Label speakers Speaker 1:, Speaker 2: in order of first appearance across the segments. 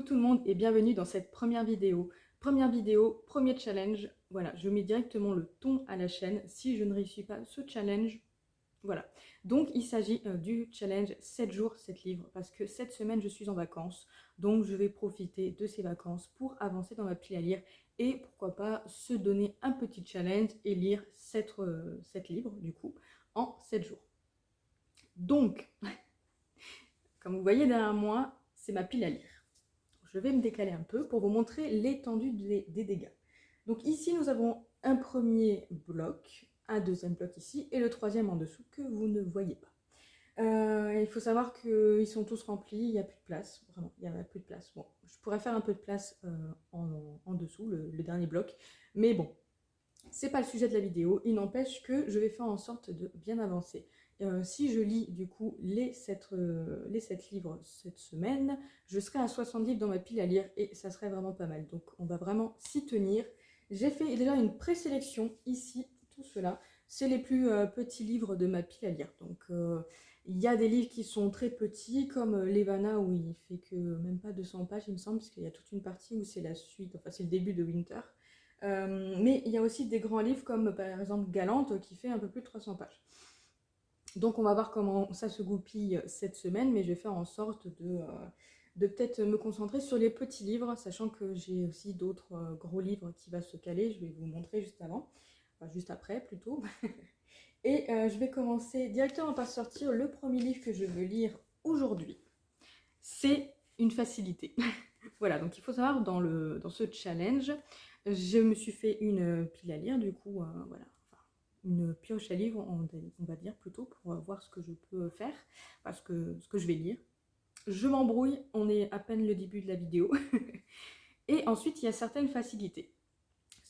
Speaker 1: tout le monde et bienvenue dans cette première vidéo. Première vidéo, premier challenge. Voilà, je mets directement le ton à la chaîne. Si je ne réussis pas ce challenge, voilà. Donc il s'agit du challenge 7 jours, 7 livres. Parce que cette semaine, je suis en vacances. Donc je vais profiter de ces vacances pour avancer dans ma pile à lire. Et pourquoi pas se donner un petit challenge et lire 7 livres, du coup, en 7 jours. Donc, comme vous voyez derrière moi, c'est ma pile à lire. Je vais me décaler un peu pour vous montrer l'étendue des dégâts. Donc ici, nous avons un premier bloc, un deuxième bloc ici, et le troisième en dessous que vous ne voyez pas. Il faut savoir qu'ils sont tous remplis, il n'y a plus de place, vraiment, il n'y a plus de place. Bon, je pourrais faire un peu de place en dessous, le dernier bloc, mais bon, c'est pas le sujet de la vidéo, il n'empêche que je vais faire en sorte de bien avancer. Si je lis du coup les 7 livres cette semaine, je serai à 60 livres dans ma pile à lire et ça serait vraiment pas mal. Donc on va vraiment s'y tenir. J'ai fait déjà une présélection ici, tout cela. C'est les plus petits livres de ma pile à lire. Donc il y a des livres qui sont très petits, comme Levana où il fait que même pas 200 pages il me semble, parce qu'il y a toute une partie où c'est la suite, enfin c'est le début de Winter. Mais il y a aussi des grands livres comme par exemple Galante qui fait un peu plus de 300 pages. Donc on va voir comment ça se goupille cette semaine, mais je vais faire en sorte de peut-être me concentrer sur les petits livres, sachant que j'ai aussi d'autres gros livres qui vont se caler, je vais vous montrer juste avant, enfin juste après plutôt. Et je vais commencer directement par sortir le premier livre que je veux lire aujourd'hui. C'est une facilité. Voilà, donc il faut savoir dans ce challenge, je me suis fait une pile à lire, du coup, voilà, enfin, une pioche à livres, on va dire plutôt, pour voir ce que je peux faire, parce que ce que je vais lire. Je m'embrouille, on est à peine le début de la vidéo. Et ensuite, il y a certaines facilités.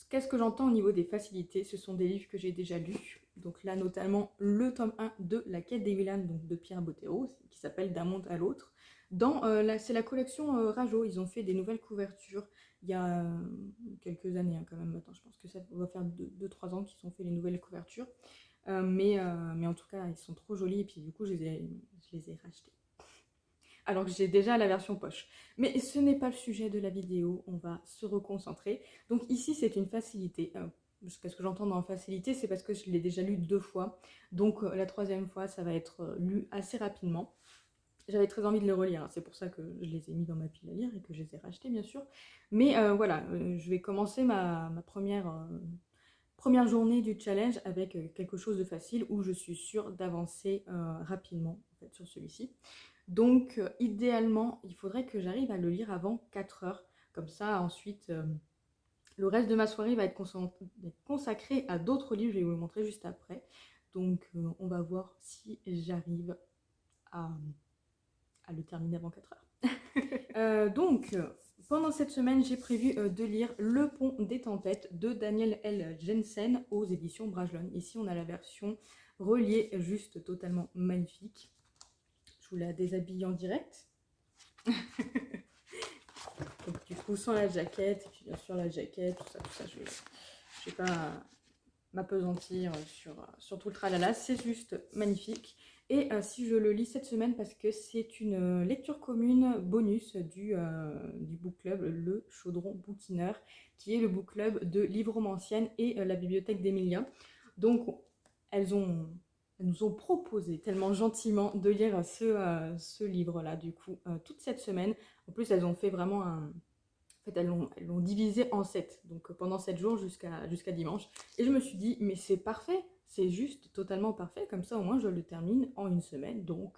Speaker 1: Qu'est-ce que j'entends au niveau des facilités? Ce sont des livres que j'ai déjà lus. Donc là, notamment le tome 1 de La Quête des Vilanes, donc de Pierre Bottero, qui s'appelle D'un monde à l'autre. C'est la collection Rajo, ils ont fait des nouvelles couvertures il y a quelques années quand même maintenant. Je pense que ça va faire 2-3 ans qu'ils ont fait les nouvelles couvertures. Mais en tout cas, ils sont trop jolis et puis du coup, je les ai rachetés. Alors que j'ai déjà la version poche. Mais ce n'est pas le sujet de la vidéo, on va se reconcentrer. Donc ici, c'est une facilité. Qu'est-ce que j'entends dans facilité? C'est parce que je l'ai déjà lu 2 fois. Donc la troisième fois, ça va être lu assez rapidement. J'avais très envie de le relire, hein. C'est pour ça que je les ai mis dans ma pile à lire et que je les ai rachetés, bien sûr. Mais voilà, je vais commencer ma première journée du challenge avec quelque chose de facile où je suis sûre d'avancer rapidement en fait, sur celui-ci. Donc idéalement, il faudrait que j'arrive à le lire avant 4 heures. Comme ça, ensuite, le reste de ma soirée va être consacré à d'autres livres, je vais vous le montrer juste après. Donc on va voir si j'arrive à le terminer avant 4 heures. Donc, pendant cette semaine, j'ai prévu de lire Le Pont des Tempêtes de Daniel L. Jensen aux éditions Brajlon. Ici, on a la version reliée, juste totalement magnifique. Je vous la déshabille en direct. Donc, du coup, sans la jaquette, et puis bien sûr la jaquette, tout ça, je vais pas m'apesantir sur tout le tralala, c'est juste magnifique. Et si je le lis cette semaine, parce que c'est une lecture commune bonus du book club, le Chaudron Bouquineur, qui est le book club de Livromancienne et la bibliothèque d'Emilia. Donc elles nous ont proposé tellement gentiment de lire ce livre-là, du coup, toute cette semaine. En plus, elles ont fait vraiment un... En fait, elles l'ont divisé en 7, donc pendant 7 jours jusqu'à dimanche. Et je me suis dit, mais c'est parfait, c'est juste totalement parfait, comme ça au moins je le termine en une semaine. Donc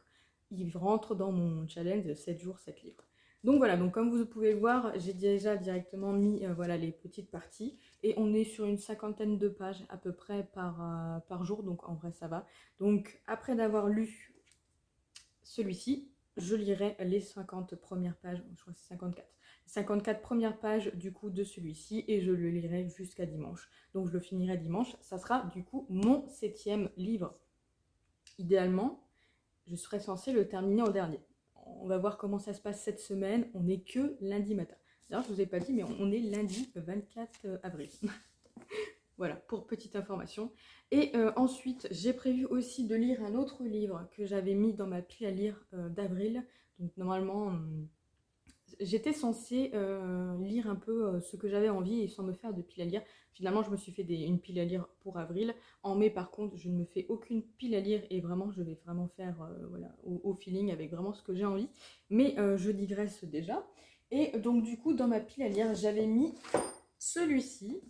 Speaker 1: il rentre dans mon challenge de 7 jours, 7 livres. Donc voilà, donc comme vous pouvez le voir, j'ai déjà directement mis voilà, les petites parties. Et on est sur une 50aine de pages à peu près par jour, donc en vrai ça va. Donc après d'avoir lu celui-ci, je lirai les 50 premières pages, je crois que c'est 54 premières pages du coup de celui-ci et je le lirai jusqu'à dimanche. Donc je le finirai dimanche, ça sera du coup mon 7e livre. Idéalement, je serais censée le terminer en dernier. On va voir comment ça se passe cette semaine, on n'est que lundi matin. D'ailleurs, je ne vous ai pas dit, mais on est lundi 24 avril. Voilà, pour petite information. Et ensuite, j'ai prévu aussi de lire un autre livre que j'avais mis dans ma pile à lire d'avril. Donc normalement, j'étais censée lire un peu ce que j'avais envie et sans me faire de pile à lire. Finalement, je me suis fait une pile à lire pour avril. En mai, par contre, je ne me fais aucune pile à lire et vraiment, je vais vraiment faire voilà, au feeling avec vraiment ce que j'ai envie. Mais je digresse déjà. Et donc, du coup, dans ma pile à lire, j'avais mis celui-ci.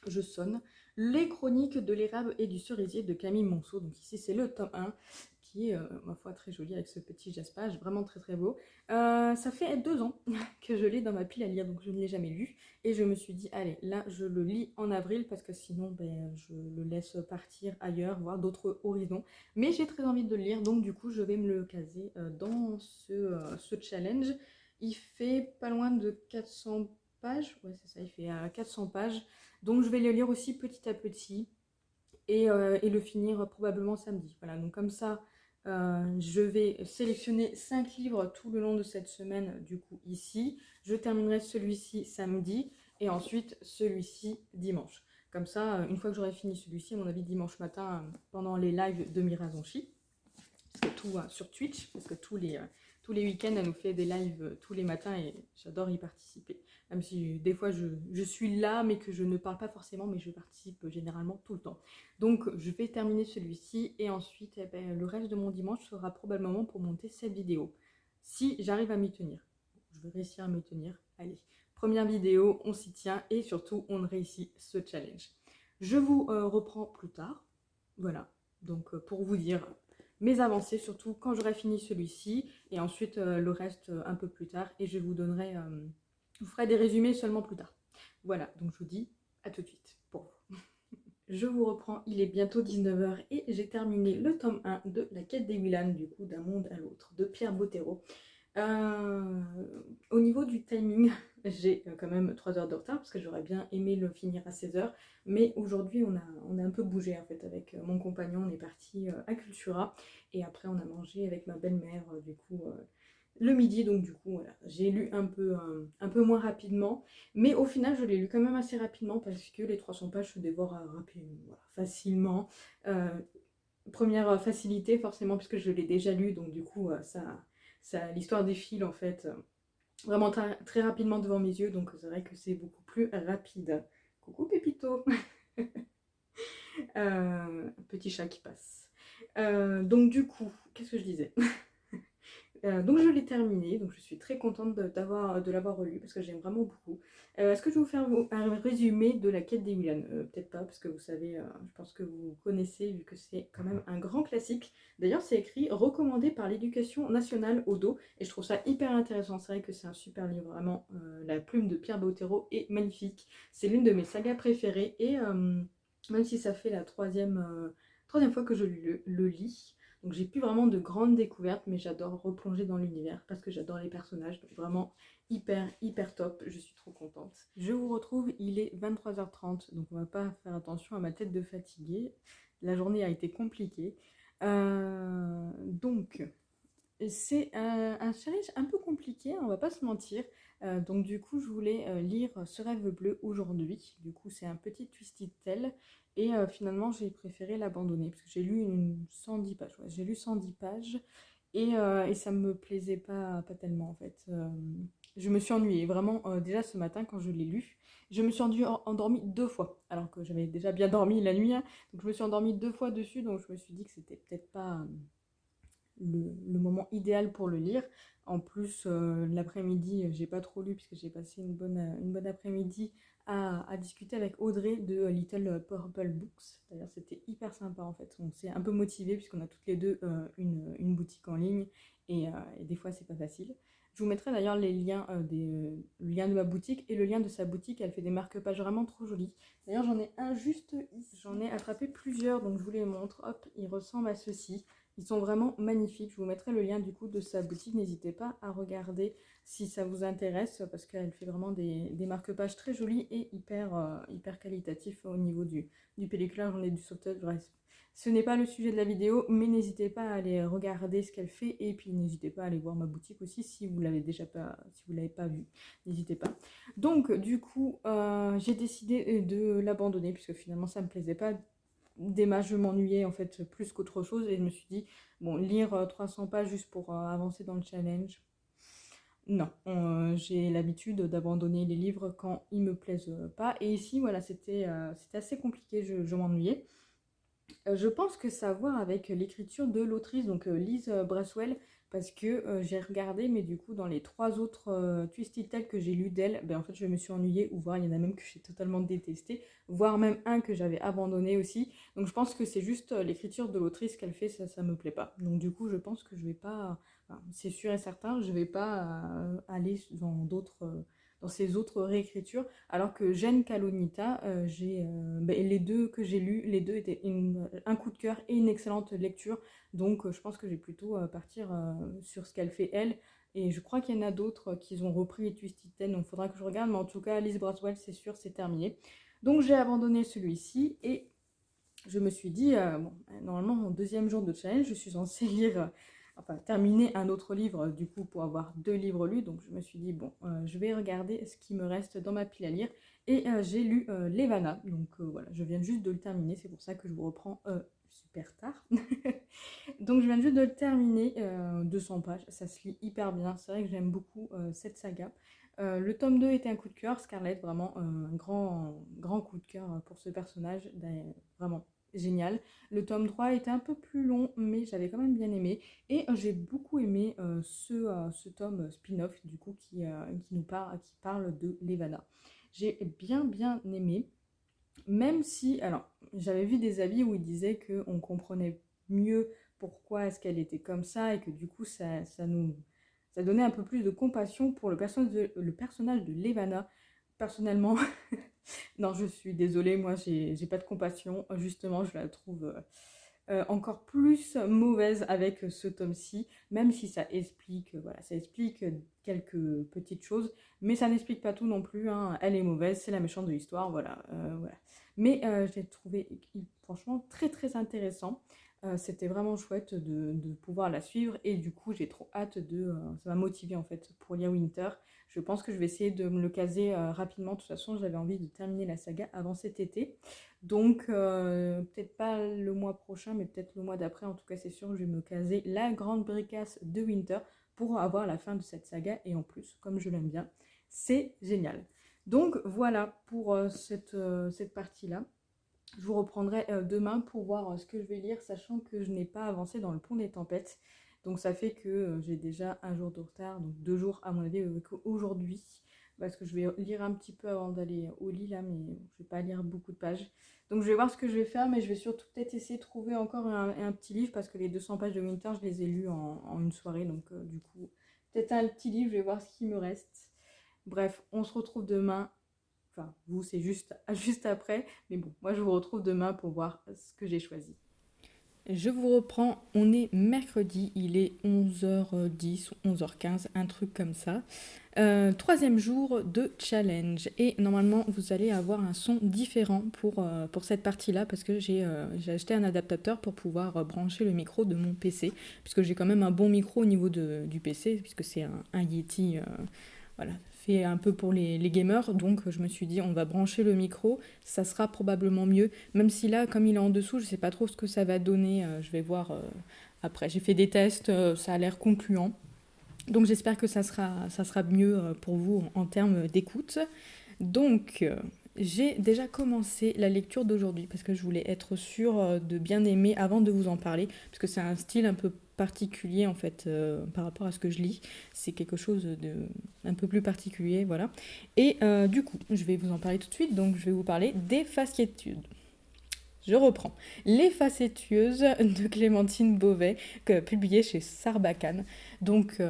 Speaker 1: Je sonne. Les chroniques de l'érable et du cerisier de Camille Monceau. Donc ici, c'est le tome 1 qui est, ma foi, très joli avec ce petit jaspage, vraiment très très beau. Ça fait 2 ans que je l'ai dans ma pile à lire, donc je ne l'ai jamais lu. Et je me suis dit, allez, là, je le lis en avril parce que sinon, ben, je le laisse partir ailleurs, voir d'autres horizons. Mais j'ai très envie de le lire, donc du coup, je vais me le caser dans ce challenge. Il fait pas loin de 400 pages. Ouais, c'est ça, il fait 400 pages. Donc je vais le lire aussi petit à petit et le finir probablement samedi. Voilà, donc comme ça, je vais sélectionner 5 livres tout le long de cette semaine, du coup ici. Je terminerai celui-ci samedi et ensuite celui-ci dimanche. Comme ça, une fois que j'aurai fini celui-ci, à mon avis dimanche matin, pendant les lives de Mirazonchi, parce que tout sur Twitch, parce que tous les week-ends, elle nous fait des lives tous les matins et j'adore y participer. Même si des fois je suis là, mais que je ne parle pas forcément, mais je participe généralement tout le temps. Donc je vais terminer celui-ci et ensuite eh ben, le reste de mon dimanche sera probablement pour monter cette vidéo. Si j'arrive à m'y tenir. Je vais réussir à m'y tenir. Allez, première vidéo, on s'y tient et surtout on réussit ce challenge. Je vous reprends plus tard. Voilà, donc pour vous dire mes avancées, surtout quand j'aurai fini celui-ci, et ensuite le reste un peu plus tard, et je vous donnerai, je vous ferai des résumés seulement plus tard. Voilà, donc je vous dis à tout de suite pour vous. Je vous reprends, il est bientôt 19h et j'ai terminé le tome 1 de La quête des Willan, du coup d'un monde à l'autre, de Pierre Bottero. Au niveau du timing, j'ai quand même 3 heures de retard parce que j'aurais bien aimé le finir à 16h. Mais aujourd'hui, on a un peu bougé en fait avec mon compagnon. On est parti à Cultura et après, on a mangé avec ma belle-mère du coup le midi. Donc, du coup, voilà, j'ai lu un peu moins rapidement. Mais au final, je l'ai lu quand même assez rapidement parce que les 300 pages se dévorent rapidement, voilà, facilement. Première facilité, forcément, puisque je l'ai déjà lu. Donc, du coup, l'histoire défile en fait vraiment très rapidement devant mes yeux, donc c'est vrai que c'est beaucoup plus rapide. Coucou Pépito. Petit chat qui passe. Donc du coup, qu'est-ce que je disais? Donc je l'ai terminé, donc je suis très contente de l'avoir relu parce que j'aime vraiment beaucoup. Est-ce que je vais vous faire un résumé de La quête des Willan? Peut-être pas, parce que vous savez, je pense que vous connaissez vu que c'est quand même un grand classique. D'ailleurs, c'est écrit recommandé par l'éducation nationale au dos et je trouve ça hyper intéressant. C'est vrai que c'est un super livre, vraiment. La plume de Pierre Bottero est magnifique. C'est l'une de mes sagas préférées et même si ça fait la troisième fois que je le lis. Donc j'ai plus vraiment de grandes découvertes, mais j'adore replonger dans l'univers parce que j'adore les personnages. Donc vraiment hyper top, je suis trop contente. Je vous retrouve, il est 23h30, donc on va pas faire attention à ma tête de fatiguée. La journée a été compliquée. Donc c'est un challenge un peu compliqué, on va pas se mentir. Donc du coup, je voulais lire Ce rêve bleu aujourd'hui. Du coup, c'est un petit twisted tale. Et finalement, j'ai préféré l'abandonner parce que j'ai lu 110 pages. Ouais, j'ai lu 110 pages et ça me plaisait pas tellement en fait. Je me suis ennuyée vraiment déjà ce matin quand je l'ai lu. Je me suis endormie 2 fois alors que j'avais déjà bien dormi la nuit, hein. Donc je me suis endormie 2 fois dessus, donc je me suis dit que c'était peut-être pas le moment idéal pour le lire. En plus, l'après-midi, j'ai pas trop lu puisque j'ai passé une bonne après-midi à discuter avec Audrey de Little Purple Books. D'ailleurs, c'était hyper sympa en fait. On s'est un peu motivés puisqu'on a toutes les deux une boutique en ligne et des fois, c'est pas facile. Je vous mettrai d'ailleurs les liens, le lien de ma boutique et le lien de sa boutique. Elle fait des marque-pages vraiment trop jolis. D'ailleurs, j'en ai un juste ici. J'en ai attrapé plusieurs, donc je vous les montre. Hop, il ressemble à ceci. Ils sont vraiment magnifiques. Je vous mettrai le lien du coup de sa boutique. N'hésitez pas à regarder si ça vous intéresse parce qu'elle fait vraiment des marque-pages très jolis et hyper qualitatifs au niveau du pelliculaire. J'en ai du sauvetage. Bref, ce n'est pas le sujet de la vidéo, mais n'hésitez pas à aller regarder ce qu'elle fait et puis n'hésitez pas à aller voir ma boutique aussi si vous l'avez si vous l'avez pas vue. N'hésitez pas. Donc du coup, j'ai décidé de l'abandonner puisque finalement ça me plaisait pas. D'Emma, je m'ennuyais en fait plus qu'autre chose et je me suis dit, bon, lire 300 pages juste pour avancer dans le challenge, Non, j'ai l'habitude d'abandonner les livres quand ils me plaisent pas. Et ici, voilà, c'était assez compliqué, je m'ennuyais. Je pense que ça a à voir avec l'écriture de l'autrice, donc Liz Braswell, parce que j'ai regardé, mais du coup, dans les trois autres Twisted Tales que j'ai lu d'elle, ben, en fait, je me suis ennuyée, ou voire il y en a même que j'ai totalement détesté, voire même un que j'avais abandonné aussi. Donc je pense que c'est juste l'écriture de l'autrice qu'elle fait, ça me plaît pas. Donc du coup, je pense que je vais pas, enfin, c'est sûr et certain, je vais pas aller dans ces autres réécritures. Alors que Jeanne Calonita, les deux que j'ai lus, les deux étaient un coup de cœur et une excellente lecture. Donc je pense que je vais plutôt partir sur ce qu'elle fait elle. Et je crois qu'il y en a d'autres qui ont repris les Twisted Ten, donc il faudra que je regarde. Mais en tout cas, Alice Braswell, c'est sûr, c'est terminé. Donc j'ai abandonné celui-ci et je me suis dit, bon, normalement, mon deuxième jour de challenge, je suis censée lire, enfin, terminer un autre livre, du coup, pour avoir 2 livres lus. Donc, je me suis dit, bon, je vais regarder ce qui me reste dans ma pile à lire. Et j'ai lu Levana. Donc, voilà, je viens juste de le terminer. C'est pour ça que je vous reprends super tard. Donc, je viens juste de le terminer, 200 pages. Ça se lit hyper bien. C'est vrai que j'aime beaucoup cette saga. Le tome 2 était un coup de cœur. Scarlett, vraiment un grand coup de cœur pour ce personnage. Vraiment génial. Le tome 3 était un peu plus long, mais j'avais quand même bien aimé. Et j'ai beaucoup aimé ce tome spin-off, du coup, qui parle de Levana. J'ai bien aimé, même si, alors, j'avais vu des avis où ils disaient qu'on comprenait mieux pourquoi est-ce qu'elle était comme ça, et que du coup, ça donnait un peu plus de compassion pour le personnage de Levana. Personnellement, non, je suis désolée, moi j'ai pas de compassion. Justement, je la trouve encore plus mauvaise avec ce tome-ci, même si ça explique quelques petites choses, mais ça n'explique pas tout non plus, hein. Elle est mauvaise, c'est la méchante de l'histoire, voilà. Mais j'ai trouvé franchement très intéressant. C'était vraiment chouette de pouvoir la suivre et du coup j'ai trop hâte ça m'a motivée en fait pour lire Winter. Je pense que je vais essayer de me le caser rapidement. De toute façon, j'avais envie de terminer la saga avant cet été. Donc, peut-être pas le mois prochain, mais peut-être le mois d'après. En tout cas, c'est sûr que je vais me caser la grande bricasse de Winter pour avoir la fin de cette saga. Et en plus, comme je l'aime bien, c'est génial. Donc, voilà pour cette partie-là. Je vous reprendrai demain pour voir ce que je vais lire, sachant que je n'ai pas avancé dans le pont des tempêtes. Donc ça fait que j'ai déjà un jour de retard, donc 2 jours à mon avis aujourd'hui, parce que je vais lire un petit peu avant d'aller au lit là, mais je vais pas lire beaucoup de pages. Donc je vais voir ce que je vais faire, mais je vais surtout peut-être essayer de trouver encore un petit livre, parce que les 200 pages de Winter, je les ai lues en une soirée, donc du coup, peut-être un petit livre, je vais voir ce qui me reste. Bref, on se retrouve demain. Enfin, vous, c'est juste après. Mais bon, moi, je vous retrouve demain pour voir ce que j'ai choisi. Je vous reprends, on est mercredi, il est 11h10 ou 11h15, un truc comme ça. Troisième jour de challenge. Et normalement, vous allez avoir un son différent pour cette partie-là, parce que j'ai acheté un adaptateur pour pouvoir brancher le micro de mon PC, puisque j'ai quand même un bon micro au niveau du PC, puisque c'est un Yeti, voilà, fait un peu pour les gamers. Donc je me suis dit, on va brancher le micro, ça sera probablement mieux. Même si là, comme il est en dessous, je ne sais pas trop ce que ça va donner. Je vais voir après. J'ai fait des tests, ça a l'air concluant. Donc j'espère que ça sera mieux pour vous en termes d'écoute. Donc j'ai déjà commencé la lecture d'aujourd'hui parce que je voulais être sûre de bien aimer avant de vous en parler, parce que c'est un style un peu particulier en fait par rapport à ce que je lis. C'est quelque chose de un peu plus particulier, voilà. Et du coup, je vais vous en parler tout de suite. Donc je vais vous parler des facétudes. Je reprends. Les facétieuses de Clémentine Beauvais, publiées chez Sarbacane. Donc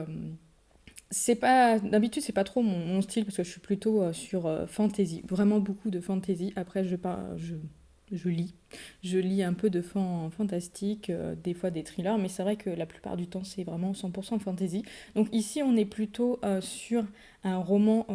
Speaker 1: c'est pas d'habitude c'est pas trop mon style, parce que je suis plutôt sur fantasy, vraiment beaucoup de fantasy. Après je lis un peu de fantastique, des fois des thrillers, mais c'est vrai que la plupart du temps c'est vraiment 100% fantasy. Donc ici on est plutôt sur un roman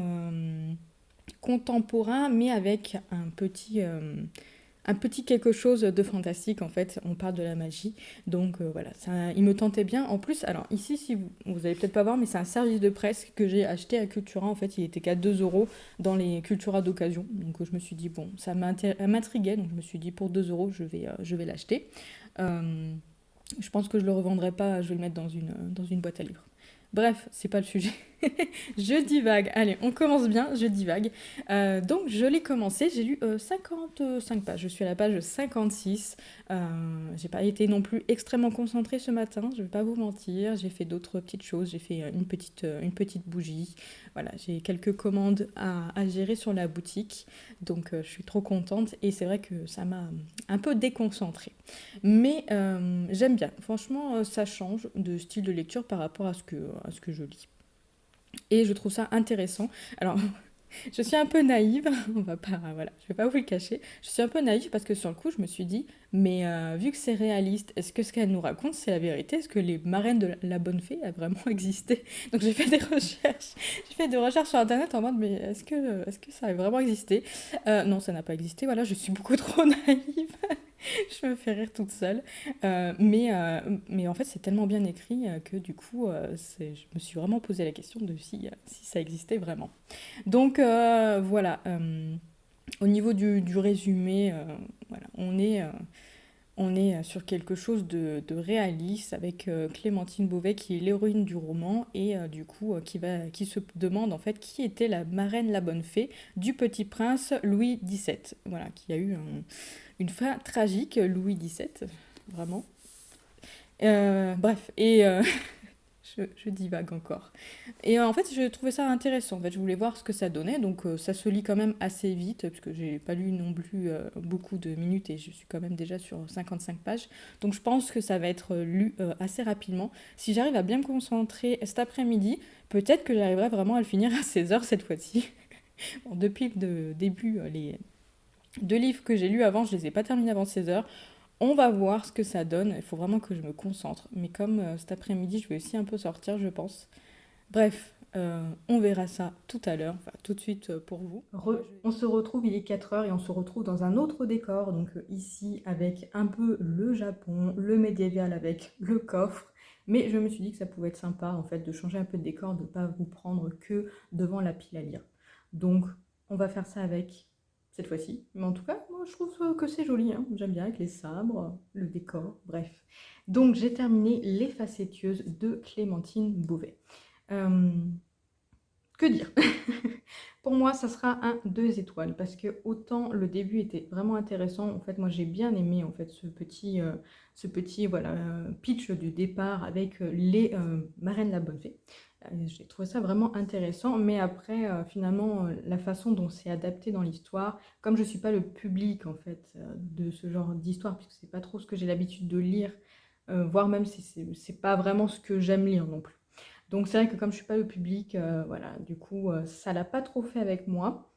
Speaker 1: contemporain, mais avec un petit quelque chose de fantastique. En fait, on parle de la magie. Donc voilà, ça, il me tentait bien. En plus, alors ici, si vous allez peut-être pas voir, mais c'est un service de presse que j'ai acheté à Cultura. En fait, il était qu'à 2 € dans les Cultura d'occasion. Donc je me suis dit, bon, ça m'intriguait. Donc je me suis dit, pour 2 €, je vais l'acheter. Je pense que je le revendrai pas, je vais le mettre dans une boîte à livres. Bref, c'est pas le sujet. Je divague. Allez, on commence bien, je divague. Donc, je l'ai commencé, j'ai lu 55 pages. Je suis à la page 56. J'ai pas été non plus extrêmement concentrée ce matin, je vais pas vous mentir. J'ai fait d'autres petites choses. J'ai fait une petite bougie. Voilà, j'ai quelques commandes à gérer sur la boutique. Donc, je suis trop contente. Et c'est vrai que ça m'a un peu déconcentrée. Mais j'aime bien. Franchement, ça change de style de lecture par rapport à ce que je lis. Et je trouve ça intéressant. Alors, je suis un peu naïve, on va pas, voilà, je vais pas vous le cacher. Je suis un peu naïve parce que sur le coup, je me suis dit, mais vu que c'est réaliste, est-ce que ce qu'elle nous raconte, c'est la vérité? Est-ce que les marraines de la bonne fée a vraiment existé? Donc j'ai fait des recherches. J'ai fait des recherches sur Internet en mode, mais est-ce que ça a vraiment existé? Non, ça n'a pas existé. Voilà, je suis beaucoup trop naïve. Je me fais rire toute seule. Mais en fait, c'est tellement bien écrit que du coup, je me suis vraiment posé la question de si ça existait vraiment. Donc voilà, au niveau du résumé, voilà, on est sur quelque chose de réaliste avec Clémentine Beauvais qui est l'héroïne du roman et du coup qui se demande en fait qui était la marraine la bonne fée du petit prince Louis XVII. Voilà, qui a eu une fin tragique, Louis XVII, vraiment. Bref, et je divague encore. Et en fait, je trouvais ça intéressant. En fait, je voulais voir ce que ça donnait. Donc, ça se lit quand même assez vite, parce que j'ai pas lu non plus beaucoup de minutes et je suis quand même déjà sur 55 pages. Donc, je pense que ça va être lu assez rapidement. Si j'arrive à bien me concentrer cet après-midi, peut-être que j'arriverai vraiment à le finir à 16 heures cette fois-ci. Bon, depuis le début, les deux livres que j'ai lus avant, je les ai pas terminés avant 16 heures. On va voir ce que ça donne. Il faut vraiment que je me concentre. Mais comme cet après-midi, je vais aussi un peu sortir, je pense. Bref, on verra ça tout à l'heure, enfin tout de suite pour vous. On se retrouve, il est 4 heures et on se retrouve dans un autre décor. Donc ici, avec un peu le Japon, le médiéval avec le coffre. Mais je me suis dit que ça pouvait être sympa en fait de changer un peu de décor, de ne pas vous prendre que devant la pile à lire. Donc on va faire ça avec cette fois-ci. Mais en tout cas, moi je trouve que c'est joli, hein. J'aime bien avec les sabres, le décor, bref. Donc j'ai terminé Les Facétieuses de Clémentine Beauvais. Euh, que dire? Pour moi, ça sera un 2 étoiles parce que autant le début était vraiment intéressant. En fait, moi j'ai bien aimé en fait ce petit voilà, pitch du départ avec les marraines de la bonne fée. J'ai trouvé ça vraiment intéressant, mais après, finalement, la façon dont c'est adapté dans l'histoire, comme je ne suis pas le public en fait de ce genre d'histoire, puisque c'est pas trop ce que j'ai l'habitude de lire, voire même si c'est pas vraiment ce que j'aime lire non plus. Donc c'est vrai que comme je suis pas le public, voilà, du coup, ça l'a pas trop fait avec moi.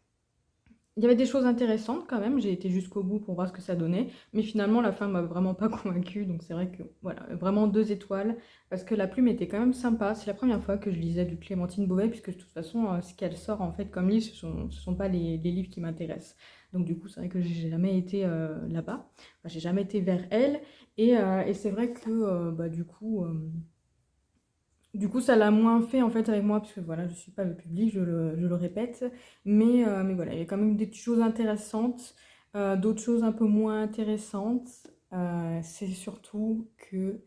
Speaker 1: Il y avait des choses intéressantes quand même, j'ai été jusqu'au bout pour voir ce que ça donnait, mais finalement la fin m'a vraiment pas convaincue, donc c'est vrai que voilà, vraiment 2 étoiles, parce que la plume était quand même sympa. C'est la première fois que je lisais du Clémentine Beauvais, puisque de toute façon, ce qu'elle sort en fait comme livre, ce sont pas les livres qui m'intéressent. Donc du coup, c'est vrai que j'ai jamais été là-bas, enfin, j'ai jamais été vers elle, et c'est vrai que bah, du coup, ça l'a moins fait en fait avec moi, parce que voilà, je suis pas le public, je le répète. Mais voilà, il y a quand même des petites choses intéressantes, d'autres choses un peu moins intéressantes. C'est surtout que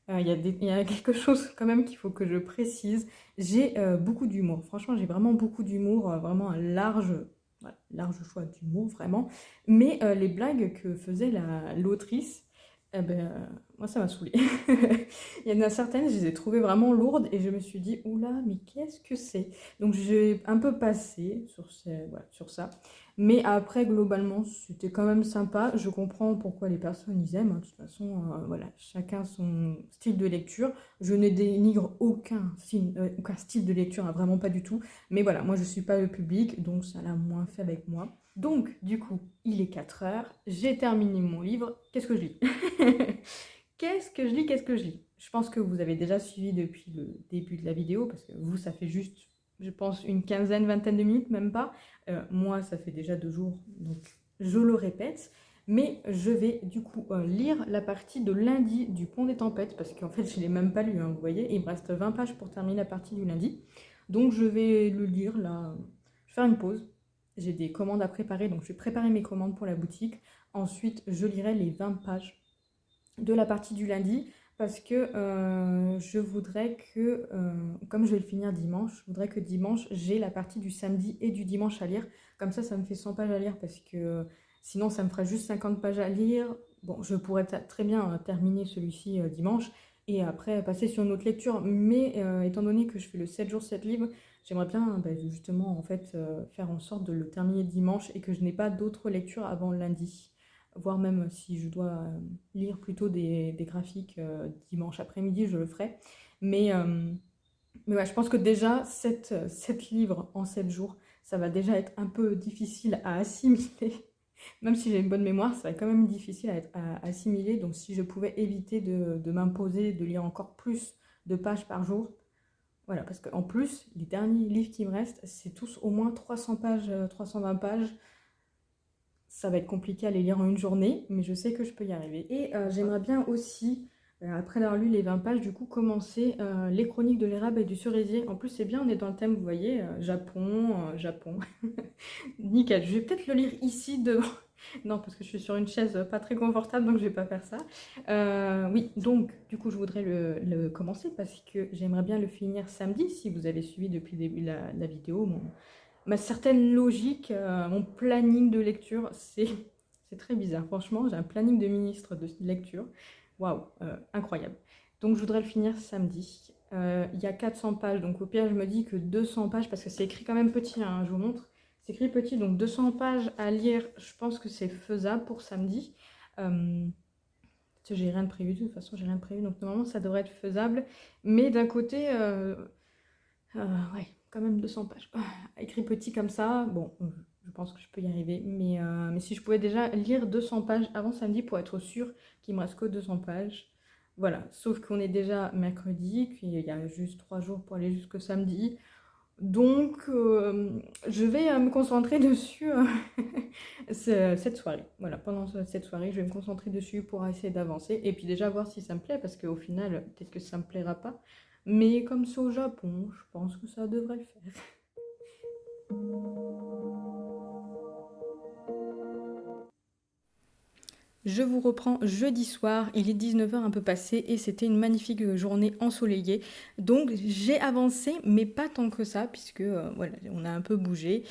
Speaker 1: il y a quelque chose quand même qu'il faut que je précise. J'ai beaucoup d'humour. Franchement, j'ai vraiment beaucoup d'humour, vraiment un large, voilà, large choix d'humour, vraiment. Mais les blagues que faisait l'autrice, eh ben, moi, ça m'a saoulée. Il y en a certaines, je les ai trouvées vraiment lourdes et je me suis dit, oula, mais qu'est-ce que c'est? Donc j'ai un peu passé voilà, sur ça. Mais après, globalement, c'était quand même sympa. Je comprends pourquoi les personnes ils aiment, hein. De toute façon, voilà, chacun son style de lecture. Je ne dénigre aucun style de lecture, hein, vraiment pas du tout. Mais voilà, moi je suis pas le public, donc ça l'a moins fait avec moi. Donc, du coup, il est 4 heures, j'ai terminé mon livre. Qu'est-ce que je lis? Qu'est-ce que je lis? Qu'est-ce que je lis? Je pense que vous avez déjà suivi depuis le début de la vidéo, parce que vous, ça fait juste, je pense, une quinzaine, vingtaine de minutes, même pas. Moi, ça fait déjà 2 jours, donc je le répète. Mais je vais du coup lire la partie de lundi du Pont des Tempêtes, parce qu'en fait, je ne l'ai même pas lu, hein, vous voyez. Il me reste 20 pages pour terminer la partie du lundi. Donc, je vais le lire là. Je vais faire une pause. J'ai des commandes à préparer, donc je vais préparer mes commandes pour la boutique. Ensuite, je lirai les 20 pages de la partie du lundi, parce que je voudrais que, comme je vais le finir dimanche, je voudrais que dimanche, j'ai la partie du samedi et du dimanche à lire. Comme ça me fait 100 pages à lire parce que sinon, ça me ferait juste 50 pages à lire. Bon, je pourrais très bien terminer celui-ci dimanche et après passer sur une autre lecture. Mais étant donné que je fais le 7 jours 7 livres, j'aimerais bien justement en fait faire en sorte de le terminer dimanche et que je n'ai pas d'autres lectures avant lundi. Voire même si je dois lire plutôt des graphiques dimanche après-midi, je le ferai. Mais, euh, mais ouais, je pense que déjà, 7 livres en 7 jours, ça va déjà être un peu difficile à assimiler. Même si j'ai une bonne mémoire, ça va être quand même difficile à assimiler. Donc si je pouvais éviter de m'imposer de lire encore plus de pages par jour, voilà, parce qu'en plus, les derniers livres qui me restent, c'est tous au moins 300 pages, 320 pages. Ça va être compliqué à les lire en une journée, mais je sais que je peux y arriver. Et j'aimerais bien aussi, après avoir lu les 20 pages, du coup, commencer les chroniques de l'érable et du cerisier. En plus, c'est bien, on est dans le thème, vous voyez, Japon. Nickel, je vais peut-être le lire ici devant. Non, parce que je suis sur une chaise pas très confortable, donc je vais pas faire ça. Oui, donc, du coup, je voudrais le commencer parce que j'aimerais bien le finir samedi, si vous avez suivi depuis le début la vidéo, ma certaine logique, mon planning de lecture, c'est très bizarre. Franchement, j'ai un planning de ministre de lecture. Waouh, incroyable. Donc, je voudrais le finir samedi. Il y a 400 pages, donc au pire, je me dis que 200 pages, parce que c'est écrit quand même petit, hein, je vous montre. C'est écrit petit, donc 200 pages à lire, je pense que c'est faisable pour samedi. J'ai rien de prévu, de toute façon, j'ai rien de prévu, donc normalement, ça devrait être faisable. Mais d'un côté, ouais, quand même 200 pages. Écrit petit comme ça, bon, je pense que je peux y arriver. Mais si je pouvais déjà lire 200 pages avant samedi pour être sûr qu'il me reste que 200 pages. Voilà, sauf qu'on est déjà mercredi, puis il y a juste 3 jours pour aller jusqu'au samedi. Donc, je vais me concentrer dessus cette soirée. Voilà, pendant cette soirée, je vais me concentrer dessus pour essayer d'avancer. Et puis déjà voir si ça me plaît, parce qu'au final, peut-être que ça me plaira pas. Mais comme c'est au Japon, je pense que ça devrait le faire. Je vous reprends jeudi soir, il est 19h un peu passé et c'était une magnifique journée ensoleillée. Donc j'ai avancé, mais pas tant que ça, puisque voilà, on a un peu bougé,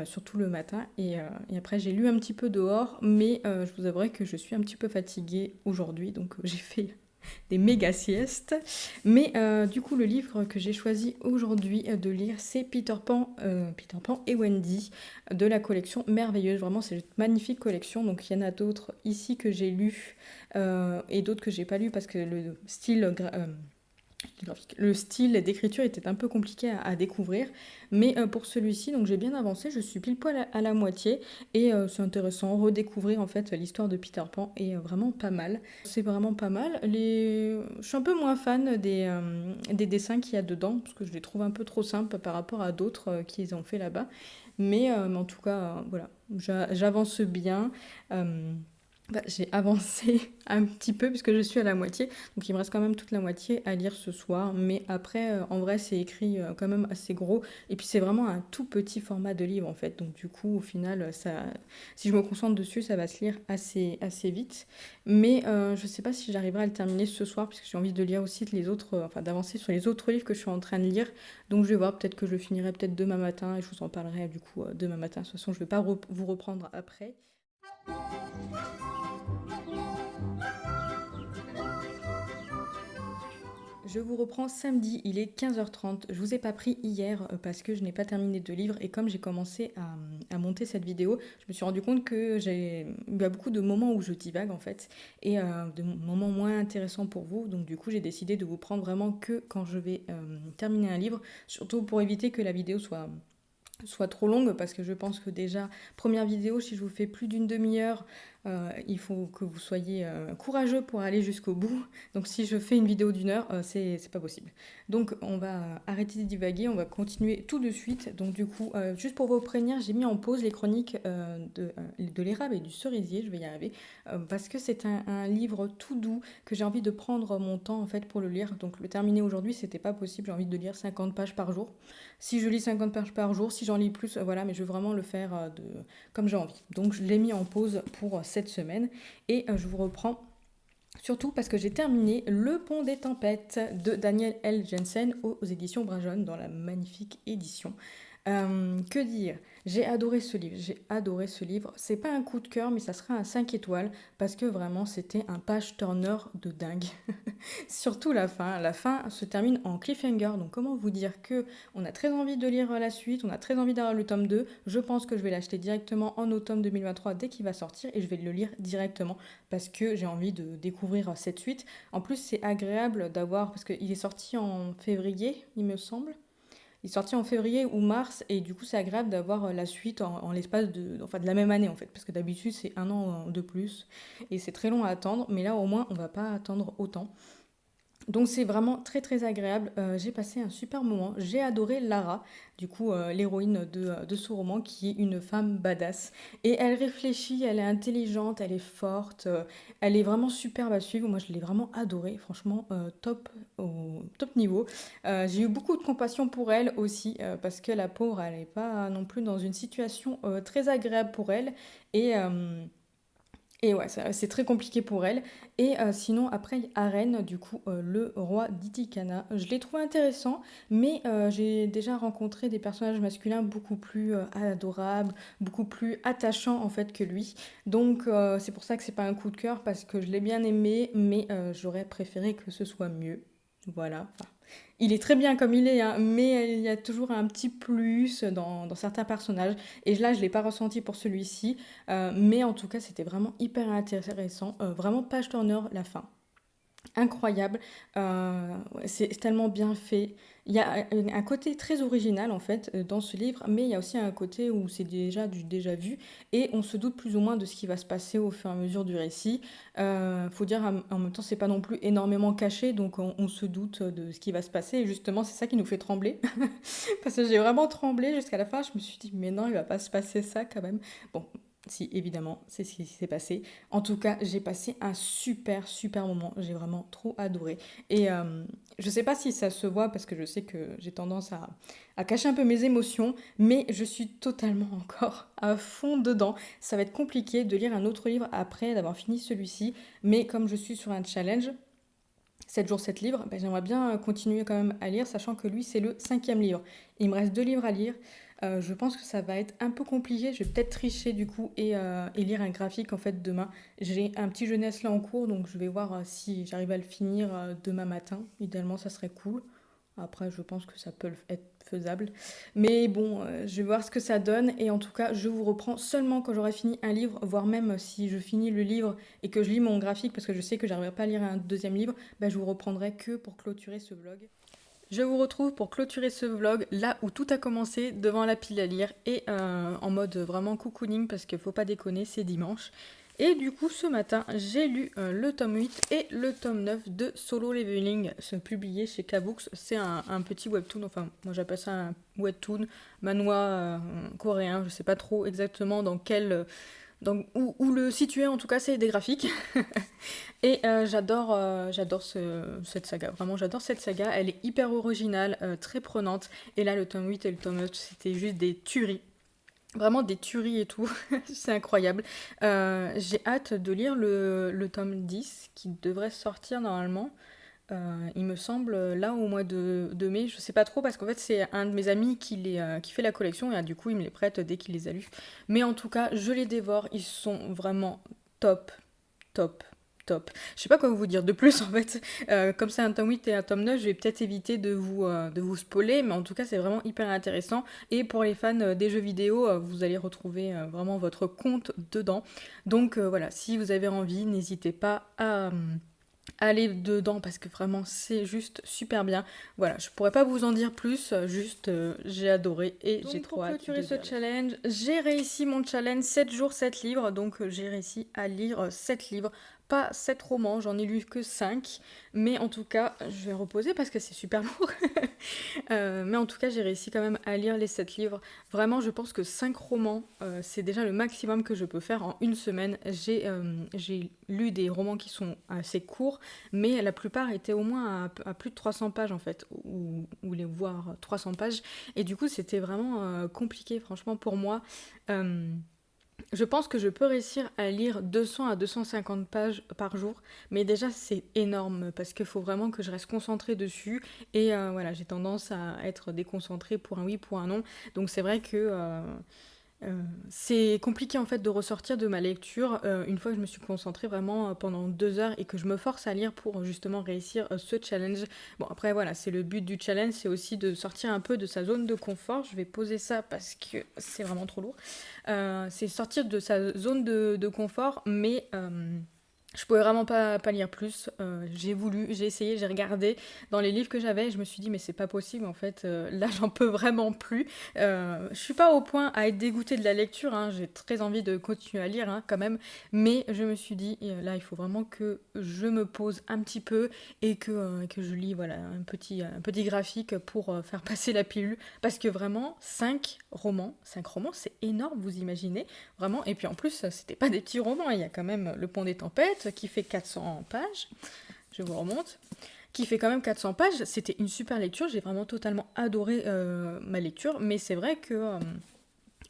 Speaker 1: surtout le matin. Et après j'ai lu un petit peu dehors, mais je vous avouerai que je suis un petit peu fatiguée aujourd'hui, donc j'ai fait des méga siestes. Mais du coup, le livre que j'ai choisi aujourd'hui de lire, c'est Peter Pan et Wendy de la collection Merveilleuse. Vraiment, c'est une magnifique collection. Donc, il y en a d'autres ici que j'ai lus et d'autres que j'ai pas lus parce que le style graphique. Le style d'écriture était un peu compliqué à découvrir, mais pour celui-ci, donc j'ai bien avancé, je suis pile poil à la moitié, et c'est intéressant, redécouvrir en fait l'histoire de Peter Pan est vraiment pas mal. C'est vraiment pas mal. Je suis un peu moins fan des dessins qu'il y a dedans, parce que je les trouve un peu trop simples par rapport à d'autres qu'ils ont fait là-bas, mais en tout cas, voilà, j'avance bien. Euh, j'ai avancé un petit peu puisque je suis à la moitié, donc il me reste quand même toute la moitié à lire ce soir, mais après en vrai c'est écrit quand même assez gros et puis c'est vraiment un tout petit format de livre en fait, donc du coup au final si je me concentre dessus ça va se lire assez vite, mais je sais pas si j'arriverai à le terminer ce soir puisque j'ai envie de lire aussi les autres, enfin d'avancer sur les autres livres que je suis en train de lire, donc je vais voir, peut-être que je le finirai peut-être demain matin et je vous en parlerai du coup demain matin. De toute façon je vais pas vous reprendre après. Je vous reprends samedi, il est 15h30. Je vous ai pas pris hier parce que je n'ai pas terminé de livre et comme j'ai commencé à monter cette vidéo, je me suis rendu compte que il y a beaucoup de moments où je divague en fait et de moments moins intéressants pour vous. Donc du coup, j'ai décidé de vous prendre vraiment que quand je vais terminer un livre, surtout pour éviter que la vidéo soit trop longue parce que je pense que déjà, première vidéo, si je vous fais plus d'une demi-heure, il faut que vous soyez courageux pour aller jusqu'au bout. Donc si je fais une vidéo d'une heure, c'est pas possible. Donc on va arrêter de divaguer, on va continuer tout de suite. Donc du coup, juste pour vous prévenir, j'ai mis en pause les chroniques de l'érable et du cerisier, je vais y arriver, parce que c'est un livre tout doux que j'ai envie de prendre mon temps en fait pour le lire. Donc le terminer aujourd'hui, c'était pas possible, j'ai envie de lire 50 pages par jour. Si je lis 50 pages par jour, si j'en lis plus, voilà, mais je veux vraiment le faire comme j'ai envie. Donc je l'ai mis en pause pour cette semaine et je vous reprends Surtout parce que j'ai terminé Le Pont des Tempêtes de Daniel L. Jensen aux éditions Brajon dans la magnifique édition. Que dire? J'ai adoré ce livre, j'ai adoré ce livre. C'est pas un coup de cœur, mais ça sera un 5 étoiles parce que vraiment c'était un page turner de dingue. Surtout la fin. La fin se termine en cliffhanger. Donc comment vous dire que on a très envie de lire la suite, on a très envie d'avoir le tome 2. Je pense que je vais l'acheter directement en automne 2023 dès qu'il va sortir et je vais le lire directement parce que j'ai envie de découvrir cette suite. En plus, c'est agréable d'avoir parce qu'il est sorti en février, il me semble. Il est sorti en février ou mars et du coup c'est agréable d'avoir la suite en l'espace de la même année en fait parce que d'habitude c'est un an de plus et c'est très long à attendre mais là au moins on va pas attendre autant. Donc c'est vraiment très très agréable. J'ai passé un super moment. J'ai adoré Lara, du coup l'héroïne de ce roman, qui est une femme badass. Et elle réfléchit, elle est intelligente, elle est forte, elle est vraiment superbe à suivre. Moi je l'ai vraiment adorée, franchement top, au top niveau. J'ai eu beaucoup de compassion pour elle aussi, parce que la pauvre, elle n'est pas non plus dans une situation très agréable pour elle. Et... et ouais, c'est très compliqué pour elle. Et sinon, après, Arène, du coup, le roi d'Itikana. Je l'ai trouvé intéressant, mais j'ai déjà rencontré des personnages masculins beaucoup plus adorables, beaucoup plus attachants en fait que lui. Donc c'est pour ça que c'est pas un coup de cœur, parce que je l'ai bien aimé, mais j'aurais préféré que ce soit mieux. Voilà. Enfin, il est très bien comme il est, hein, mais il y a toujours un petit plus dans certains personnages. Et là, je ne l'ai pas ressenti pour celui-ci. Mais en tout cas, c'était vraiment hyper intéressant. Vraiment page turner la fin. Incroyable. Ouais, c'est tellement bien fait. Il y a un côté très original en fait dans ce livre, mais il y a aussi un côté où c'est déjà du déjà vu et on se doute plus ou moins de ce qui va se passer au fur et à mesure du récit. Faut dire en même temps c'est pas non plus énormément caché, donc on se doute de ce qui va se passer. Et justement c'est ça qui nous fait trembler, parce que j'ai vraiment tremblé jusqu'à la fin. Je me suis dit mais non il va pas se passer ça quand même. Bon, si, évidemment, c'est ce qui s'est passé. En tout cas, j'ai passé un super, super moment. J'ai vraiment trop adoré. Et je sais pas si ça se voit parce que je sais que j'ai tendance à cacher un peu mes émotions, mais je suis totalement encore à fond dedans. Ça va être compliqué de lire un autre livre après d'avoir fini celui-ci, mais comme je suis sur un challenge, 7 jours 7 livres, ben, j'aimerais bien continuer quand même à lire, sachant que lui, c'est le cinquième livre. Il me reste 2 livres à lire. Je pense que ça va être un peu compliqué. Je vais peut-être tricher du coup et lire un graphique en fait demain. J'ai un petit jeunesse là en cours, donc je vais voir si j'arrive à le finir demain matin. Idéalement, ça serait cool. Après, je pense que ça peut être faisable. Mais bon, je vais voir ce que ça donne. Et en tout cas, je vous reprends seulement quand j'aurai fini un livre, voire même si je finis le livre et que je lis mon graphique, parce que je sais que j'arriverai pas à lire un deuxième livre, bah, je vous reprendrai que pour clôturer ce vlog. Je vous retrouve pour clôturer ce vlog là où tout a commencé, devant la pile à lire et en mode vraiment cocooning parce qu'il faut pas déconner, c'est dimanche. Et du coup, ce matin, j'ai lu le tome 8 et le tome 9 de Solo Leveling, publié chez Kabooks. C'est un petit webtoon, enfin, moi j'appelle ça un webtoon, manhwa coréen, je sais pas trop exactement dans quel. Où le situer, en tout cas, c'est des graphiques. Et j'adore cette saga. Vraiment, j'adore cette saga. Elle est hyper originale, très prenante. Et là, le tome 8 et le tome 9, c'était juste des tueries. Vraiment des tueries et tout. C'est incroyable. J'ai hâte de lire le tome 10 qui devrait sortir normalement. Il me semble là au mois de mai, je sais pas trop parce qu'en fait c'est un de mes amis qui fait la collection et du coup il me les prête dès qu'il les a lus. Mais en tout cas je les dévore, ils sont vraiment top, top, top. Je sais pas quoi vous dire de plus en fait. Comme c'est un tome 8 et un tome 9, je vais peut-être éviter de vous spoiler, mais en tout cas c'est vraiment hyper intéressant. Et pour les fans des jeux vidéo, vous allez retrouver vraiment votre compte dedans. Donc voilà, si vous avez envie, n'hésitez pas à aller dedans parce que vraiment c'est juste super bien. Voilà, je pourrais pas vous en dire plus, juste j'ai adoré et j'ai trop hâte. Pour clôturer ce challenge, j'ai réussi mon challenge 7 jours 7 livres, donc j'ai réussi à lire 7 livres. Pas 7 romans, j'en ai lu que 5, mais en tout cas, je vais reposer parce que c'est super lourd. Mais en tout cas, j'ai réussi quand même à lire les 7 livres. Vraiment, je pense que 5 romans, c'est déjà le maximum que je peux faire en une semaine. J'ai lu des romans qui sont assez courts, mais la plupart étaient au moins à plus de 300 pages en fait, ou les voir 300 pages. Et du coup, c'était vraiment compliqué, franchement, pour moi. Je pense que je peux réussir à lire 200 à 250 pages par jour, mais déjà c'est énorme parce qu'il faut vraiment que je reste concentrée dessus et voilà, j'ai tendance à être déconcentrée pour un oui, pour un non. Donc c'est vrai que c'est compliqué en fait de ressortir de ma lecture une fois que je me suis concentrée vraiment pendant 2 heures et que je me force à lire pour justement réussir ce challenge. Bon après voilà, c'est le but du challenge, c'est aussi de sortir un peu de sa zone de confort. Je vais poser ça parce que c'est vraiment trop lourd. C'est sortir de sa zone de confort, mais je pouvais vraiment pas lire plus. J'ai voulu, j'ai essayé, j'ai regardé dans les livres que j'avais, je me suis dit mais c'est pas possible en fait, là j'en peux vraiment plus. Je suis pas au point à être dégoûtée de la lecture, hein, j'ai très envie de continuer à lire hein, quand même, mais je me suis dit là il faut vraiment que je me pose un petit peu et que je lis voilà, un petit graphique pour faire passer la pilule, parce que vraiment 5 romans c'est énorme, vous imaginez vraiment. Et puis en plus, c'était pas des petits romans, il y a quand même Le Pont des Tempêtes qui fait 400 pages, je vous remonte, qui fait quand même 400 pages. C'était une super lecture, j'ai vraiment totalement adoré ma lecture, mais c'est vrai que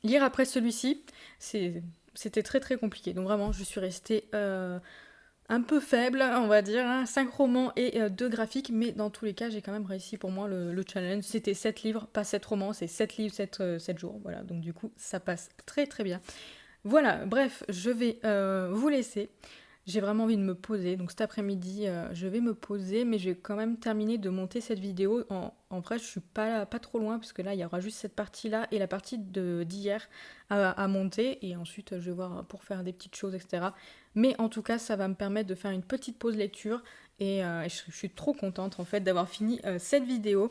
Speaker 1: lire après celui-ci, c'était très très compliqué. Donc vraiment, je suis restée un peu faible, on va dire, hein. 5 romans et 2 graphiques, mais dans tous les cas, j'ai quand même réussi pour moi le challenge. C'était 7 livres, pas 7 romans, c'est 7 livres, 7 jours. Voilà, donc du coup, ça passe très très bien. Voilà, bref, je vais vous laisser. J'ai vraiment envie de me poser, donc cet après-midi, je vais me poser, mais je vais quand même terminer de monter cette vidéo. En vrai, je suis pas trop loin, parce que là, il y aura juste cette partie-là et la partie d'hier à monter, et ensuite, je vais voir pour faire des petites choses, etc. Mais en tout cas, ça va me permettre de faire une petite pause lecture, et je suis trop contente, en fait, d'avoir fini cette vidéo,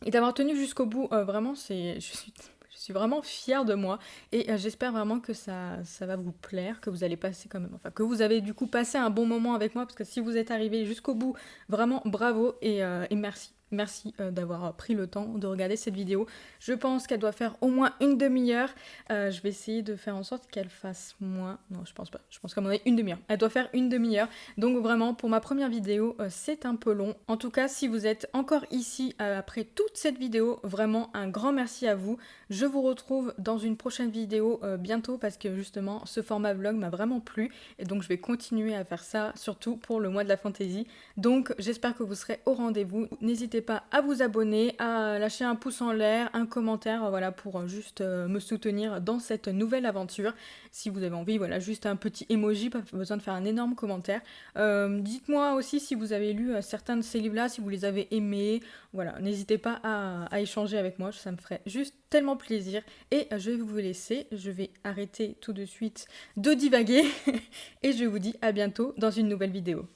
Speaker 1: et d'avoir tenu jusqu'au bout. Vraiment, je suis vraiment fière de moi et j'espère vraiment que ça va vous plaire, que vous allez passer quand même, enfin que vous avez du coup passé un bon moment avec moi, parce que si vous êtes arrivé jusqu'au bout, vraiment bravo et merci. Merci d'avoir pris le temps de regarder cette vidéo. Je pense qu'elle doit faire au moins une demi-heure. Je vais essayer de faire en sorte qu'elle fasse moins. Non, je pense pas. Je pense qu'à mon avis, une demi-heure. Elle doit faire une demi-heure. Donc vraiment, pour ma première vidéo, c'est un peu long. En tout cas, si vous êtes encore ici après toute cette vidéo, vraiment un grand merci à vous. Je vous retrouve dans une prochaine vidéo bientôt, parce que justement ce format vlog m'a vraiment plu et donc je vais continuer à faire ça, surtout pour le mois de la fantaisie. Donc j'espère que vous serez au rendez-vous. N'hésitez pas à vous abonner, à lâcher un pouce en l'air, un commentaire, voilà, pour juste me soutenir dans cette nouvelle aventure. Si vous avez envie, voilà, juste un petit emoji, pas besoin de faire un énorme commentaire. Dites-moi aussi si vous avez lu certains de ces livres-là, si vous les avez aimés. Voilà, n'hésitez pas à échanger avec moi, ça me ferait juste tellement plaisir. Et je vais vous laisser, je vais arrêter tout de suite de divaguer et je vous dis à bientôt dans une nouvelle vidéo.